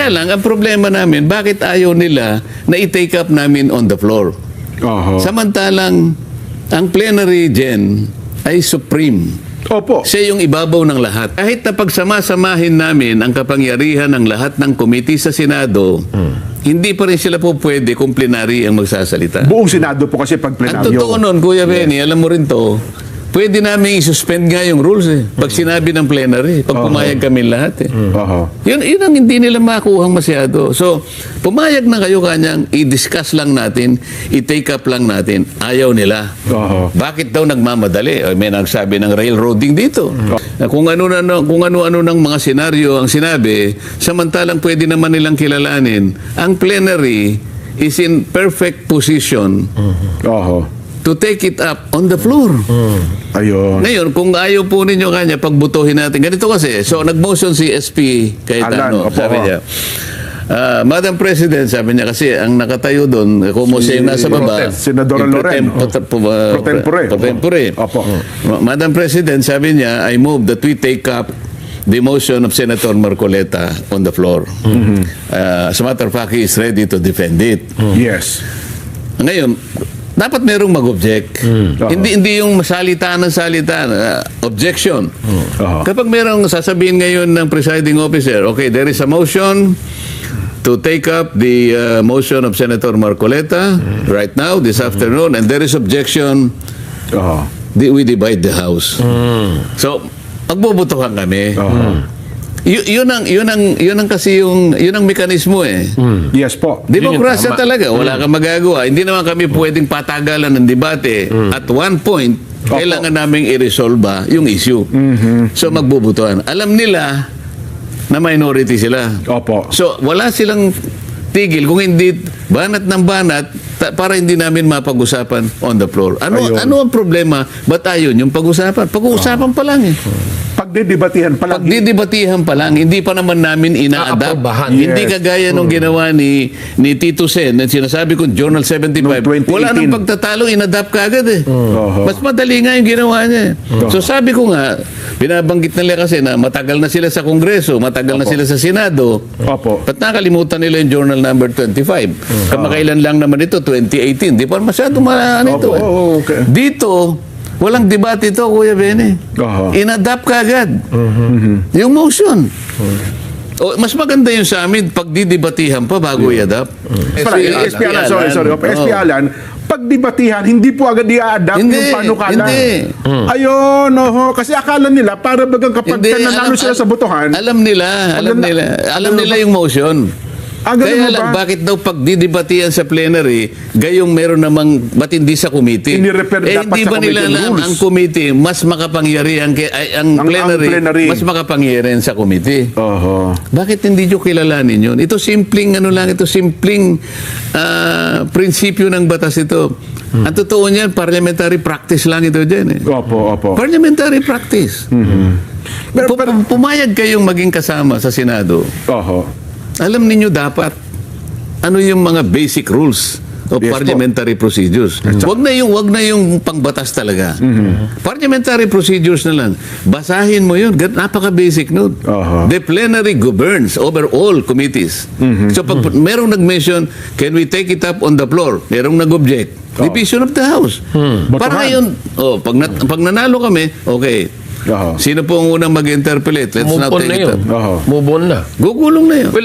Kaya lang, ang problema namin, bakit ayaw nila na i-take up namin on the floor? Samantalang, ang plenary, Jen, ay supreme. Opo. Siya yung ibabaw ng lahat. Kahit na pagsama-samahin namin ang kapangyarihan ng lahat ng committee sa Senado, hindi pa rin sila po pwede kung plenary ang magsasalita. Buong Senado po kasi pag Ang plenaryo. totoo nun, Kuya Benny, alam mo rin to, pwede namin i-suspend nga yung rules eh. Pag sinabi ng plenary, pag pumayag kami lahat eh. Yun ang hindi nila makuhang masyado. So, pumayag na kayo kanyang, i-discuss lang natin, i-take up lang natin. Ayaw nila. Bakit daw nagmamadali? May nagsabi ng railroading dito. Na kung ano-ano ng mga senaryo ang sinabi, samantalang pwede naman nilang kilalanin, ang plenary is in perfect position to take it up on the floor. Ayun. Ngayon, kung ayaw po ninyo kanya, pagbutuhin natin. Ganito kasi, so nag-motion si SP Cayetano, sabi niya, Madam President, sabi niya kasi, ang nakatayo doon, kung mo siya yung nasa baba, Senadora Loren. pro tempore. Madam President, sabi niya, I move that we take up the motion of Senator Marcoleta on the floor. As a matter of fact, he is ready to defend it. Yes. Ngayon, dapat merong mag-object. Hindi yung salita ng salita. Objection. Kapag merong sasabihin ngayon ng presiding officer, okay, there is a motion to take up the motion of Senator Marcoleta right now, this afternoon, and there is objection, we divide the House. So, magbubutuhan kami. Yun ang mekanismo eh. Yes po. Demokrasya talaga, wala kang magagawa. Hindi naman kami pwedeng patagalan ng debate. At one point, kailangan naming i-resolve yung issue. So magbubutuhan. Alam nila na minority sila. So wala silang tigil kung hindi banat ng banat para hindi namin mapag-usapan on the floor. Ano ang problema? Ba't ayun yung pag-usapan? Pag-uusapan pa lang eh. Pagdidebatihan pa lang. Pagdidebatihan pa lang, hindi pa naman namin ina-adapt. Hindi kagaya nung ginawa ni Tito Sen, na sinasabi ko, Journal 75. Wala nang pagtatalo, in-adapt ka agad eh. Mas madali nga yung ginawa niya. So sabi ko nga, binabanggit nila kasi na matagal na sila sa Kongreso, matagal na sila sa Senado. Ba't nakalimutan nila yung Journal number 25? Kamakailan lang naman ito, 2018. Di pa masyadong ano ito eh. Dito, walang debate ito, Kuya Benny. In-adapt ka agad. Yung motion. Mas maganda yung sa amin, pagdidebatihan pa bago i-adapt. SP Alan, sorry. SP Alan, pagdebatihan, hindi po agad i-adapt yung panukalan. Ayun, kasi akala nila, para bagang kapag nanalo sila sa botohan. Alam nila yung motion. Kaya lang, bakit daw pagdidebatihan sa plenary, gayong meron namang, ba't hindi sa committee? Hindi ba nila alam ang committee mas makapangyarihan, ang plenary mas makapangyarihan sa committee? Bakit hindi nyo kilalanin yun? Ito simpleng, simpleng prinsipyo ng batas ito. Ang totoo niyan, parliamentary practice lang ito dyan eh. Parliamentary practice. Pumayag kayong maging kasama sa Senado. Alam ninyo dapat ano yung mga basic rules of parliamentary procedures. Wag na yung pangbatas talaga. Parliamentary procedures na lang. Basahin mo yun. Napaka-basic nun. The plenary governs over all committees. So pag merong nag-mention, can we take it up on the floor? Merong nag-object. Division of the House. Para ngayon, pag nanalo kami, okay. Sino po ang unang mag-interpolate? Let's not take it up. Move on na. Gugulong na yun.